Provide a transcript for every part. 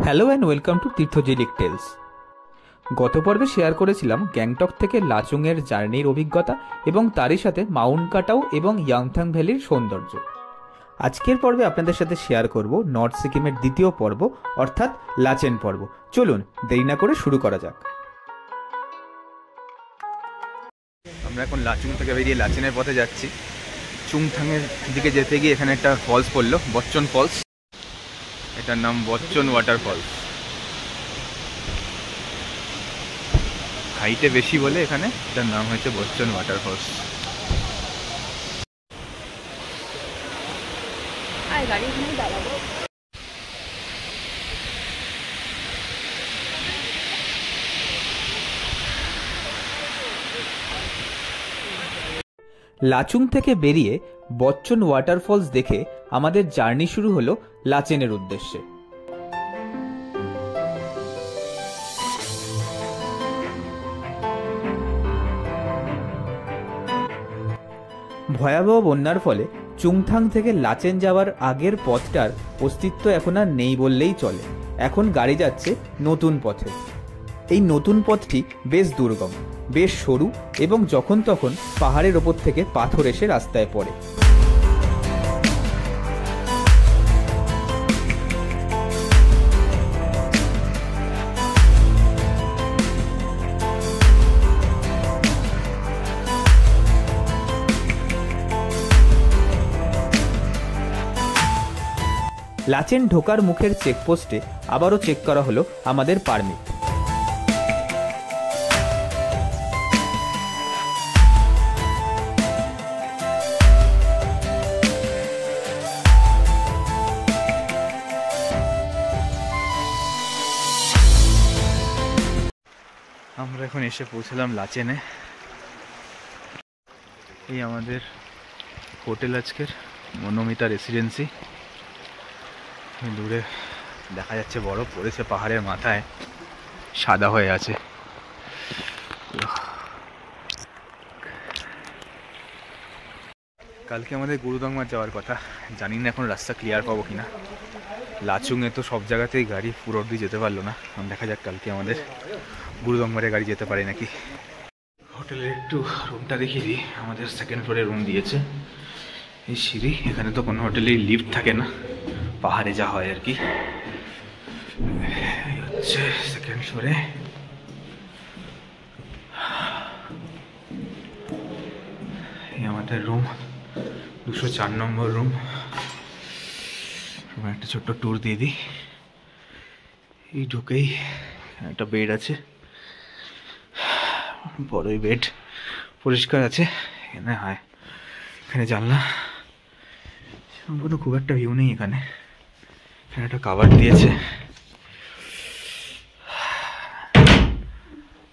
Hello and welcome to তীর্থজিলিক tales. গত পর্বে শেয়ার করেছিলাম গ্যাংটক থেকে লাচুংয়ের জার্নির অভিজ্ঞতা এবং তারই সাথে মাউন্ট কাটাও এবং ইয়াংথাং ভ্যালির সৌন্দর্য। আজকের পর্বে আপনাদের সাথে শেয়ার করব নর্থ সিকিমের দ্বিতীয় পর্ব অর্থাৎ লাচেন পর্ব। চলুন দেরি না করে শুরু করা যাক। আমরা এখন লাচুং থেকে বেরিয়ে লাচেনের পথে যাচ্ছি। চুংথাংয়ের দিকে যেতে গিয়ে এখানে একটা ফলস পড়লো, বচ্চন ফলস। এটার নাম বচ্চন ওয়াটারফলস। হাইটে বেশি বলে এখানে এটার নাম হয়েছে বচ্চন ওয়াটারফলস। লাচুং থেকে বেরিয়ে বচ্চন ওয়াটারফলস দেখে আমাদের জার্নি শুরু হলো লাচেনের উদ্দেশ্যে। ভয়াবহ বন্যার ফলে চুংথাং থেকে লাচেন যাওয়ার আগের পথটার অস্তিত্ব এখন আর নেই বললেই চলে। এখন গাড়ি যাচ্ছে নতুন পথে। এই নতুন পথটি বেশ দুর্গম, বেশ সরু এবং যখন তখন পাহাড়ের ওপর থেকে পাথর এসে রাস্তায় পড়ে। লাচেন ঢোকার মুখের চেকপোস্টে আবারও চেক করা হলো আমাদের পারমিট। আমরা এখন এসে পৌঁছলাম লাচেনে। এই আমাদের হোটেল আজকের, মনোমিতা রেসিডেন্সি। দূরে দেখা যাচ্ছে বরফ পড়েছে পাহাড়ের মাথায়, সাদা হয়ে আছে। কালকে আমাদের গুরুদংমার যাওয়ার কথা, জানি না এখন রাস্তা ক্লিয়ার পাবো কিনা। লাচুংয়ে তো সব জায়গাতেই গাড়ি পুরো অবধি যেতে পারলো না। দেখা যাক কালকে আমাদের গুরুদংমারে গাড়ি যেতে পারে নাকি। হোটেলের একটু রুমটা দেখিয়ে দিই। আমাদের সেকেন্ড ফ্লোরে রুম দিয়েছে। এই সিঁড়ি, এখানে তো কোনো হোটেলেই লিফট থাকে না, পাহাড়ে যা হয় আর কি। এই হচ্ছে সেকেন্ড ফ্লোরে। এই আমাদের রুম, 204 নম্বর রুম। একটা ছোট্ট ট্যুর দিয়ে দিই। এই ঢুকেই একটা বেড আছে, বড়ই বেড, পরিষ্কার আছে। এখানে হয়, এখানে জানলা, কোনো খুব একটা ভিউ নেই এখানে। এখানে একটা কাভার দিয়েছে,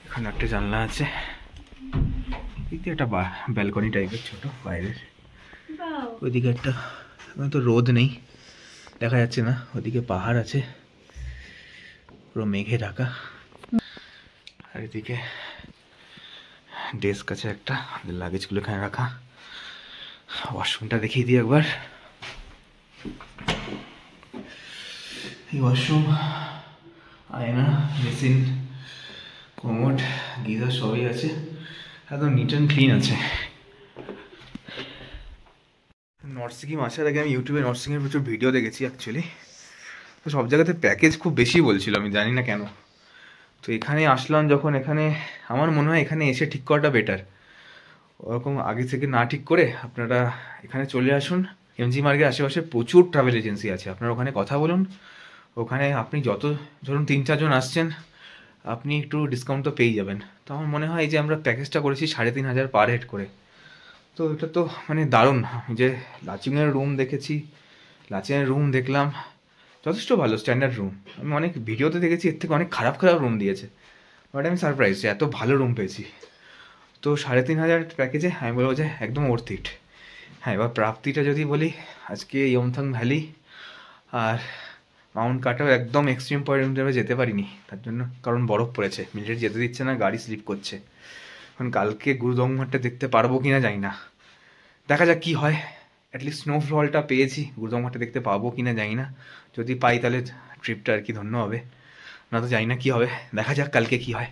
এখানে একটা জানলা আছে। এদিকে একটা ব্যালকনি টাইপের ছোট বাইরের। ওইদিকে একটা, এখন তো রোদ নেই, দেখা যাচ্ছে না। ওদিকে পাহাড় আছে, পুরো মেঘে ঢাকা। আর এদিকে ডেস্ক আছে একটা, লাগেজগুলো এখানে রাখা। ওয়াশরুমটা দেখিয়ে দিই একবার। এই ওয়াশরুম, আয়না, বেসিন, কোমোড, গিজার সবই আছে, একদম নিট অ্যান্ড ক্লিন আছে। নর্থ সিকিম আসার আগে আমি ইউটিউবে নর্থ সিকিমের প্রচুর ভিডিও দেখেছি অ্যাকচুয়ালি। তো সব জায়গাতে প্যাকেজ খুব বেশি বলছিল, আমি জানি না কেন। তো এখানে আসলাম যখন, এখানে আমার মনে হয় এখানে এসে ঠিক করাটা বেটার। ওরকম আগে থেকে না ঠিক করে আপনারা এখানে চলে আসুন। এমজি মার্গের আশেপাশে প্রচুর ট্রাভেল এজেন্সি আছে, আপনারা ওখানে কথা বলুন। ওখানে আপনি যত, ধরুন 3-4 জন আসছেন, আপনি একটু ডিসকাউন্ট তো পেয়ে যাবেন। তো আমার মনে হয় যে আমরা প্যাকেজটা করেছি 3500 পার হেড করে। তো এটা তো মানে দারুণ। যে লাচুংয়ের রুম দেখেছি, লাচেনের রুম দেখলাম, যথেষ্ট ভালো স্ট্যান্ডার্ড রুম। আমি অনেক ভিডিওতে দেখেছি এর থেকে অনেক খারাপ খারাপ রুম দিয়েছে, বাট আমি সারপ্রাইজ যে এত ভালো রুম পেয়েছি। তো 3500 প্যাকেজে আমি বলবো যে একদম ওর্থ ইট। হ্যাঁ, এবার প্রাপ্তিটা যদি বলি, আজকে ইয়মথাং ভ্যালি আর মাউন্ট কাটাও একদম এক্সট্রিম পয়েন্ট যেতে পারিনি, তার জন্য কারণ বরফ পড়েছে, মিলিটারি যেতে দিচ্ছে না, গাড়ি স্লিপ করছে। এখন কালকে গুরুদংমারটা দেখতে পারবো কিনা জানি না, দেখা যাক কি হয়। অ্যাটলিস্ট স্নোফলটা পেয়েছি, গুরুদংমারটা দেখতে পাবো কিনা জানি না। যদি পাই তাহলে ট্রিপটা আর কি ধন্য হবে, না তো জানি না কি হবে, দেখা যাক কালকে কি হয়।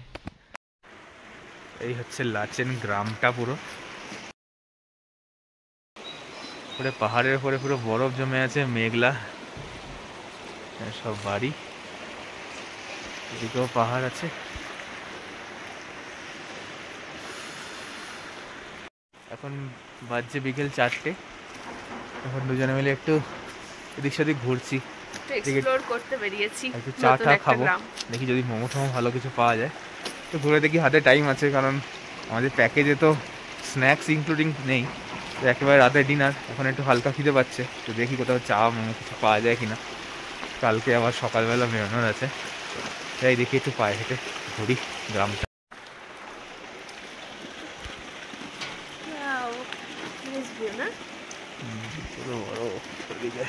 এই হচ্ছে লাচেন গ্রামটা, পুরো পাহাড়ের উপরে পুরো বরফ জমে আছে, মেঘলা সব বাড়ি, এদিকেও পাহাড় আছে। এখন বাজছে বিকেল 4টে, এখন দুজনে মিলে একটু এদিক সেদিক ঘুরছি, এক্সপ্লোর করতে বেরিয়েছি, একটু চা টা খাবো, দেখি যদি মোমো টোমো ভালো কিছু পাওয়া যায় তো ঘুরে দেখি। হাতে টাইম আছে, কারণ আমাদের প্যাকেজে তো স্ন্যাক্স ইনক্লুডিং নেই, তো একেবারে রাতে ডিনার। এখন একটু হালকা খিদে পাচ্ছে, তো দেখি কোথাও চা মোমো কিছু পাওয়া যায় কিনা। কালকে আবার সকালবেলা বেরোনোর আছে, তাই দেখি একটু পায়ে হেঁটে ঘুরি গ্রামটা। পুরো বড় ওদিকে।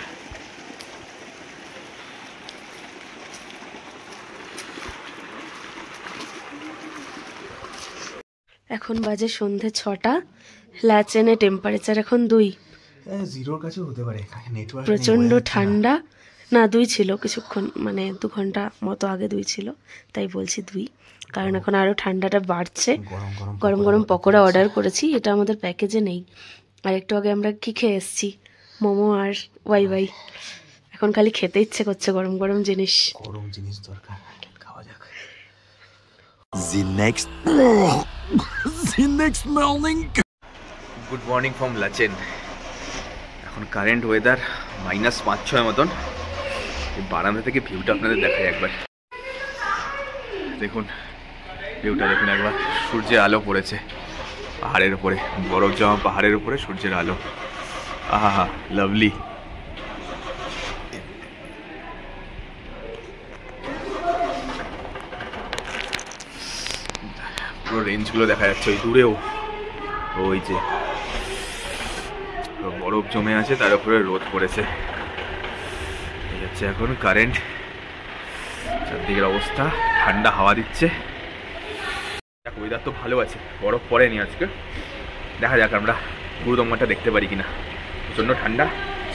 এখন বাজে সন্ধে 6টা, লাচেনে টেম্পারেচার এখন 2, জিরোর কাছে হতে পারে, নেটওয়ার্ক প্রচন্ড ঠান্ডা। না 2 ছিল কিছুক্ষণ, মানে 2 ঘন্টা মতো আগে 2 ছিল, তাই বলছি 2, কারণ এখন আরো ঠান্ডাটা বাড়ছে। গরম গরম পকোড়া অর্ডার করেছি, এটা আমাদের প্যাকেজে নেই। আর একটু আগে আমরা কি খেয়ে এসেছি, মোমো আর ওয়াই। এখন খালি খেতে ইচ্ছে করছে গরম গরম জিনিস দরকার, খাওয়া যাক। The next morning. Good morning from Lachen. এখন কারেন্ট ওয়েদার -5-6 মতন। এই বারান্দা থেকে ভিউটা আপনাদের দেখাই একবার, দেখুন ভিউটা দেখুন একবার। সূর্যের আলো পড়েছে পাহাড়ের উপরে, বরফ জমা পাহাড়ের উপরে সূর্যের আলো, আহা লাভলি। পুরো রেঞ্জগুলো দেখা যাচ্ছে ওই দূরেও, ওই যে বরফ জমে আছে, তার উপরে রোদ পড়েছে। এই হচ্ছে এখন কারেন্ট, চারদিকের অবস্থা, ঠান্ডা হাওয়া দিচ্ছে। ওয়েদার তো ভালো আছে, বরফ পড়েনি আজকে। দেখা যাক আমরা গুরুদম্মাটা দেখতে পারি কিনা। প্রচণ্ড ঠান্ডা,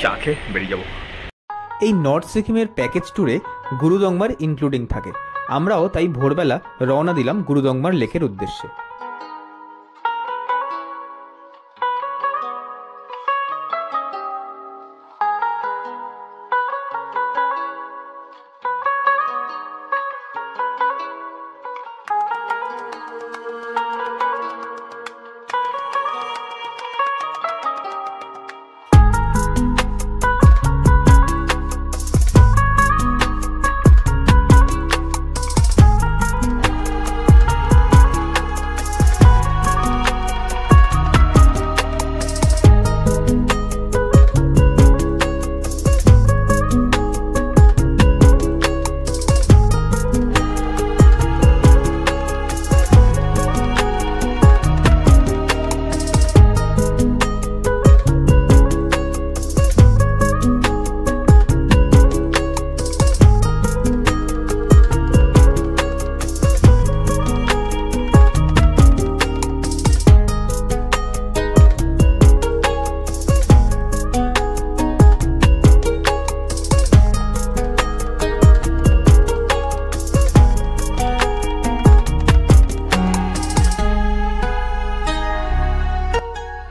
চা খেয়ে বেরিয়ে যাবো। এই নর্থ সিকিমের প্যাকেজ ট্যুরে গুরুদংমার ইনক্লুডিং থাকে। আমরাও তাই ভোরবেলা রওনা দিলাম গুরুদংমার লেকের উদ্দেশ্যে।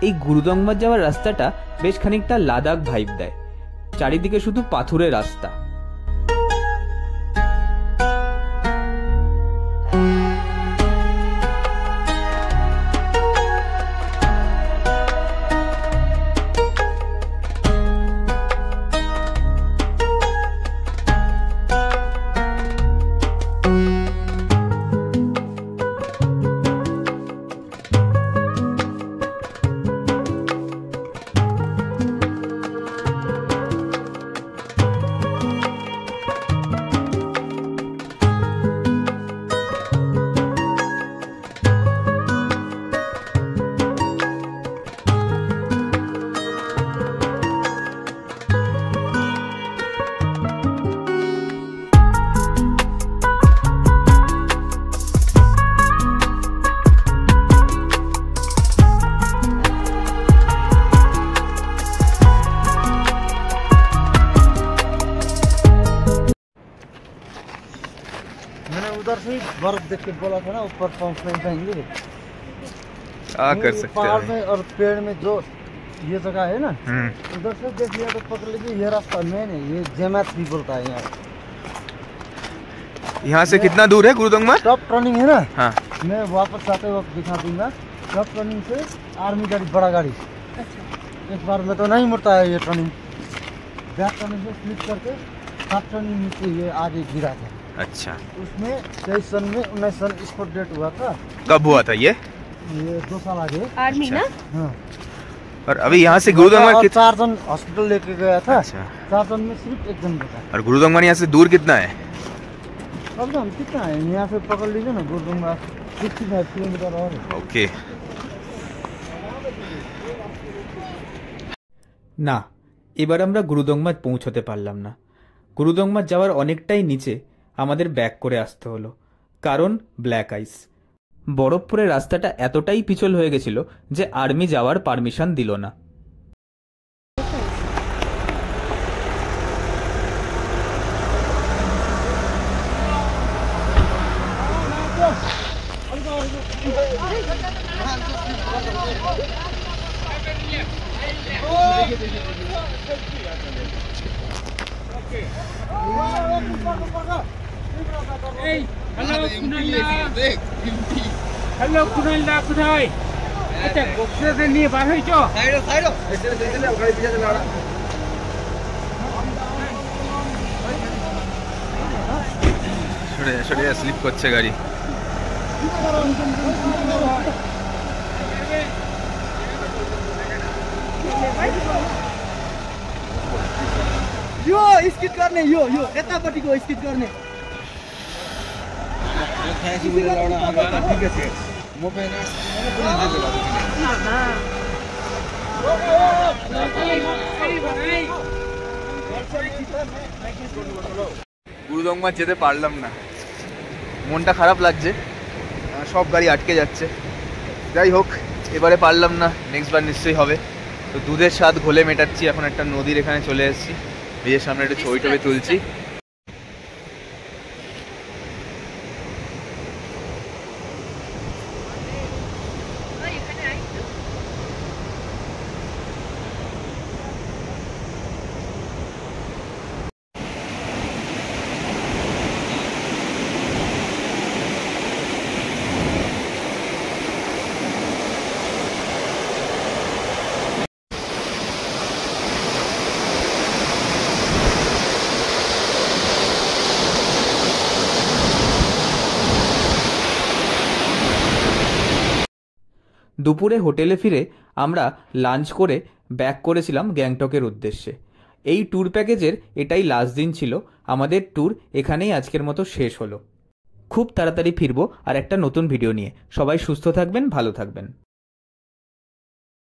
এই গুরুদংমার যাওয়ার রাস্তাটা বেশ খানিকটা লাদাখ ভাইব দেয়। চারিদিকে শুধু পাথুরে রাস্তা। मैंने उधर से ही बर्फ देख के बोला था ना, ऊपर पंप नहीं जाएंगे। क्या कर सकते पहाड़ हैं। में और पेड़ में जो ये जगह है ना, उधर से देख लिया तो पकड़ लीजिए ये रास्ता मेन है, ये जमात भी बोलता है यहाँ। यहाँ से कितना दूर है गुरुदोंगमा? टॉप टर्निंग है ना, हाँ मैं वापस आते वक्त दिखा दूंगा। टॉप टर्निंग से आर्मी गाड़ी, बड़ा गाड़ी एक बार में तो नहीं मुड़ता है ये टर्निंग। बैक टर्निंग से स्लिप करके टॉप टर्निंग नीचे ये आगे गिरा था। अच्छा, उसमें 23 सन में 19 सन स्पॉट डेट हुआ था। कब हुआ था ये? 2 साल आगे। आर्मी ना। हाँ। और अभी यहाँ से गुरुदोंगमा और कितना? 4 जन हॉस्पिटल लेके गया था। अच्छा, 4 जन में सिर्फ 1 जन बचा। और गुरुदोंगमा यहाँ से दूर कितना है? अब हम कितना है यहाँ से पकड़ लीजिए ना, गुरुदोंगमा 65 किलोमीटर और है। ओके। না, এবার আমরা গুরুদংমা পৌঁছতে পারলাম না। গুরুদংমা যাওয়ার অনেকটাই নিচে আমাদের ব্যাক করে আসতে হলো, কারণ ব্ল্যাক আইস। বরফ পরে রাস্তাটা এতটাই পিছল হয়ে গেছিল যে আর্মি যাওয়ার পারমিশন দিল না। হ্যালো কুনালদা, কোথায়? আচ্ছা, বক্সে নিয়ে বার হয়েছ? সরে সরে স্লিপ করছে গাড়ি। यो स्किट गर्ने, यो यतापट्टिको स्किट गर्ने। গুরুদংমা যেতে পারলাম না, মনটা খারাপ লাগছে, সব গাড়ি আটকে যাচ্ছে। যাই হোক, এবারে পারলাম না, নেক্সট বার নিশ্চয়ই হবে। তো দুধের স্বাদ ঘোলে মেটাচ্ছি, এখন একটা নদীর এখানে চলে এসেছি, ব্রিজের সামনে একটু ছবি টবি তুলছি। দুপুরে হোটেলে ফিরে আমরা লাঞ্চ করে ব্যাক করেছিলাম গ্যাংটকের উদ্দেশ্যে। এই ট্যুর প্যাকেজের এটাই লাস্ট দিন ছিল। আমাদের ট্যুর এখানেই আজকের মতো শেষ হলো। খুব তাড়াতাড়ি ফিরবো আর একটা নতুন ভিডিও নিয়ে। সবাই সুস্থ থাকবেন, ভালো থাকবেন।